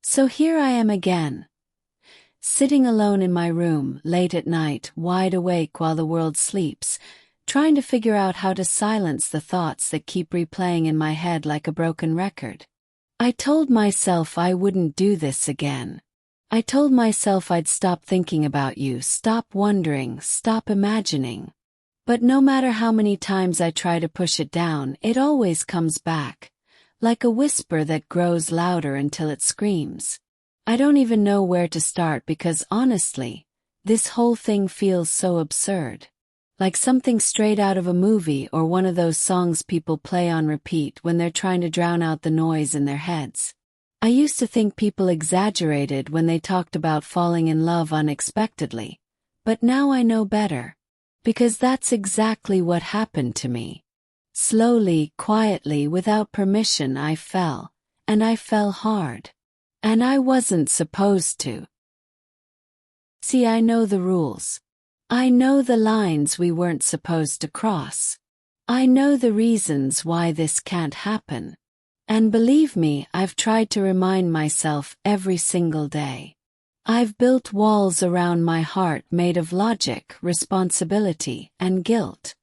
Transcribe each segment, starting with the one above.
So here I am again, sitting alone in my room, late at night, wide awake while the world sleeps, trying to figure out how to silence the thoughts that keep replaying in my head like a broken record. I told myself I wouldn't do this again. I told myself I'd stop thinking about you, stop wondering, stop imagining. But no matter how many times I try to push it down, it always comes back, like a whisper that grows louder until it screams. I don't even know where to start because honestly, this whole thing feels so absurd. Like something straight out of a movie or one of those songs people play on repeat when they're trying to drown out the noise in their heads. I used to think people exaggerated when they talked about falling in love unexpectedly, but now I know better. Because that's exactly what happened to me. Slowly, quietly, without permission I fell, and I fell hard. And I wasn't supposed to. See, I know the rules. I know the lines we weren't supposed to cross. I know the reasons why this can't happen. And believe me, I've tried to remind myself every single day. I've built walls around my heart made of logic, responsibility, and guilt.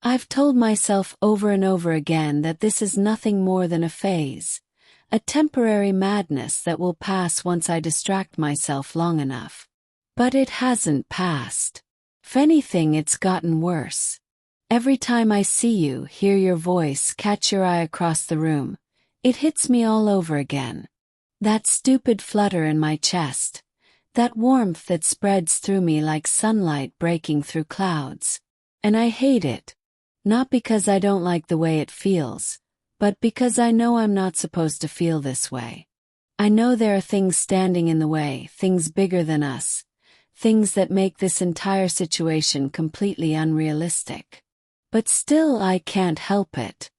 I've told myself over and over again that this is nothing more than a phase, a temporary madness that will pass once I distract myself long enough. But it hasn't passed. If anything, it's gotten worse. Every time I see you, hear your voice, catch your eye across the room, it hits me all over again. That stupid flutter in my chest. That warmth that spreads through me like sunlight breaking through clouds. And I hate it. Not because I don't like the way it feels, but because I know I'm not supposed to feel this way. I know there are things standing in the way, things bigger than us, things that make this entire situation completely unrealistic. But still I can't help it.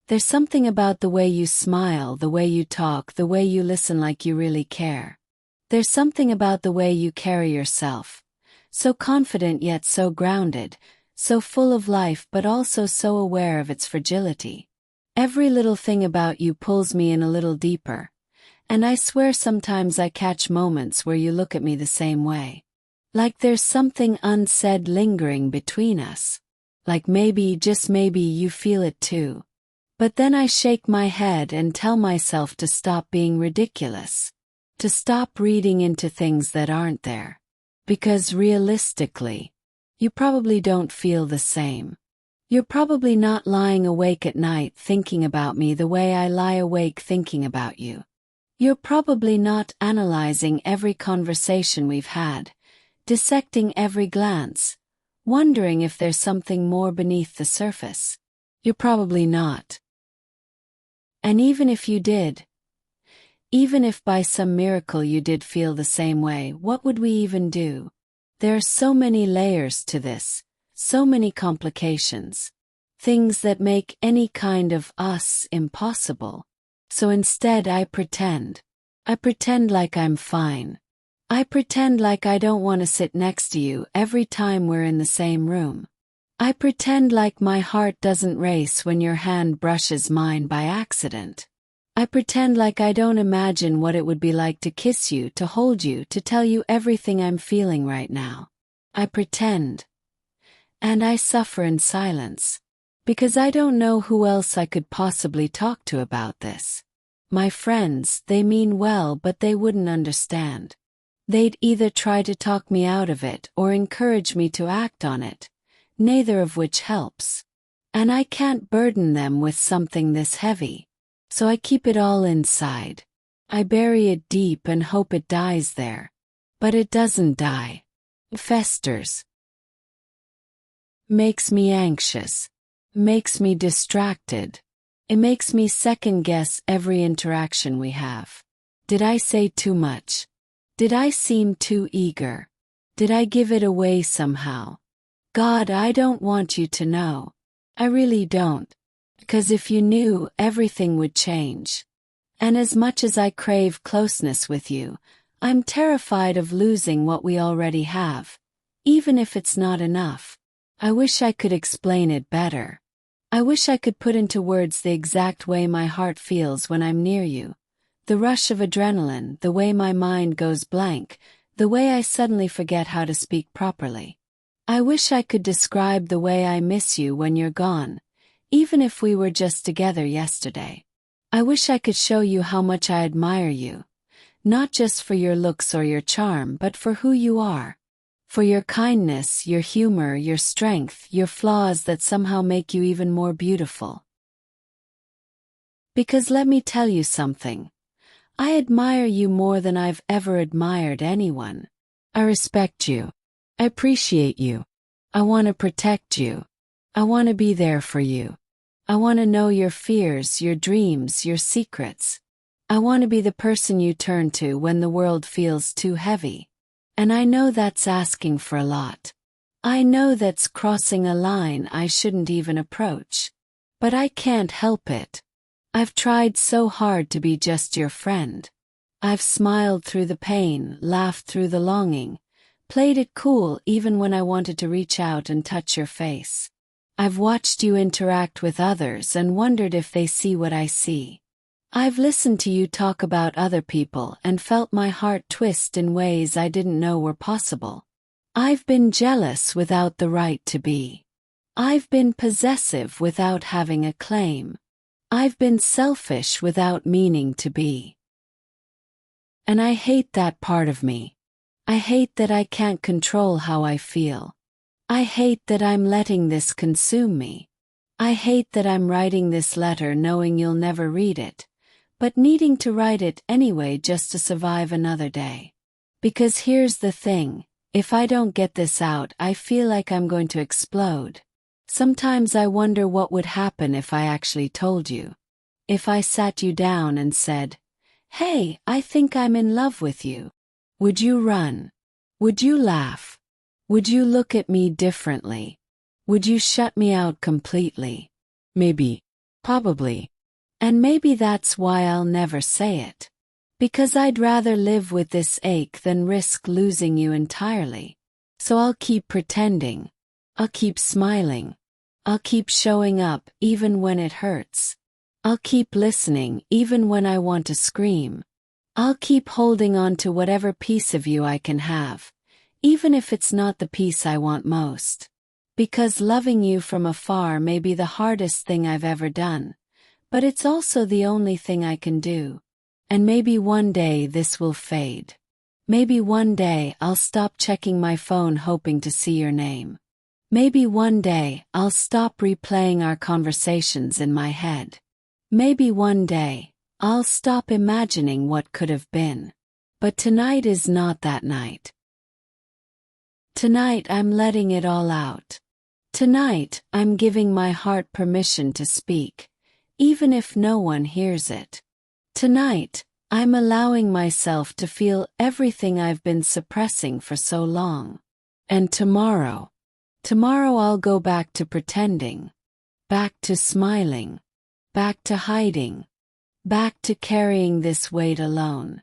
There's something about the way you smile, the way you talk, the way you listen like you really care. There's something about the way you carry yourself, so confident yet so grounded, so full of life but also so aware of its fragility. Every little thing about you pulls me in a little deeper, and I swear sometimes I catch moments where you look at me the same way. Like there's something unsaid lingering between us. Like maybe, just maybe, you feel it too. But then I shake my head and tell myself to stop being ridiculous. To stop reading into things that aren't there. Because realistically, you probably don't feel the same. You're probably not lying awake at night thinking about me the way I lie awake thinking about you. You're probably not analyzing every conversation we've had, dissecting every glance, wondering if there's something more beneath the surface. You're probably not. And even if you did, even if by some miracle you did feel the same way, what would we even do? There are so many layers to this, so many complications. Things that make any kind of us impossible. So instead I pretend. I pretend like I'm fine. I pretend like I don't want to sit next to you every time we're in the same room. I pretend like my heart doesn't race when your hand brushes mine by accident. I pretend like I don't imagine what it would be like to kiss you, to hold you, to tell you everything I'm feeling right now. I pretend. And I suffer in silence. Because I don't know who else I could possibly talk to about this. My friends, they mean well, but they wouldn't understand. They'd either try to talk me out of it or encourage me to act on it, neither of which helps. And I can't burden them with something this heavy. So I keep it all inside. I bury it deep and hope it dies there. But it doesn't die. It festers. Makes me anxious. Makes me distracted. It makes me second-guess every interaction we have. Did I say too much? Did I seem too eager? Did I give it away somehow? God, I don't want you to know. I really don't. Because if you knew, everything would change. And as much as I crave closeness with you, I'm terrified of losing what we already have, even if it's not enough. I wish I could explain it better. I wish I could put into words the exact way my heart feels when I'm near you, The rush of adrenaline, the way my mind goes blank, the way I suddenly forget how to speak properly. I wish I could describe the way I miss you when you're gone, even if we were just together yesterday. I wish I could show you how much I admire you, not just for your looks or your charm, but for who you are. For your kindness, your humor, your strength, your flaws that somehow make you even more beautiful. Because let me tell you something. I admire you more than I've ever admired anyone. I respect you. I appreciate you. I want to protect you. I want to be there for you. I want to know your fears, your dreams, your secrets. I want to be the person you turn to when the world feels too heavy. And I know that's asking for a lot. I know that's crossing a line I shouldn't even approach. But I can't help it. I've tried so hard to be just your friend. I've smiled through the pain, laughed through the longing, played it cool even when I wanted to reach out and touch your face. I've watched you interact with others and wondered if they see what I see. I've listened to you talk about other people and felt my heart twist in ways I didn't know were possible. I've been jealous without the right to be. I've been possessive without having a claim. I've been selfish without meaning to be. And I hate that part of me. I hate that I can't control how I feel. I hate that I'm letting this consume me. I hate that I'm writing this letter knowing you'll never read it, but needing to write it anyway just to survive another day. Because here's the thing, if I don't get this out, I feel like I'm going to explode. Sometimes I wonder what would happen if I actually told you. If I sat you down and said, "Hey, I think I'm in love with you." Would you run? Would you laugh? Would you look at me differently? Would you shut me out completely? Maybe. Probably. And maybe that's why I'll never say it. Because I'd rather live with this ache than risk losing you entirely. So I'll keep pretending. I'll keep smiling. I'll keep showing up even when it hurts. I'll keep listening even when I want to scream. I'll keep holding on to whatever piece of you I can have, even if it's not the piece I want most. Because loving you from afar may be the hardest thing I've ever done, but it's also the only thing I can do. And maybe one day this will fade. Maybe one day I'll stop checking my phone hoping to see your name. Maybe one day I'll stop replaying our conversations in my head. Maybe one day I'll stop imagining what could have been. But tonight is not that night. Tonight I'm letting it all out. Tonight I'm giving my heart permission to speak, even if no one hears it. Tonight I'm allowing myself to feel everything I've been suppressing for so long. And tomorrow I'll go back to pretending, back to smiling, back to hiding, back to carrying this weight alone.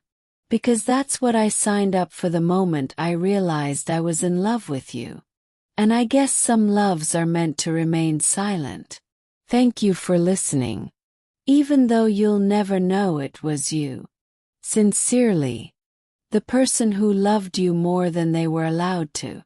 Because that's what I signed up for the moment I realized I was in love with you. And I guess some loves are meant to remain silent. Thank you for listening. Even though you'll never know it was you. Sincerely, the person who loved you more than they were allowed to.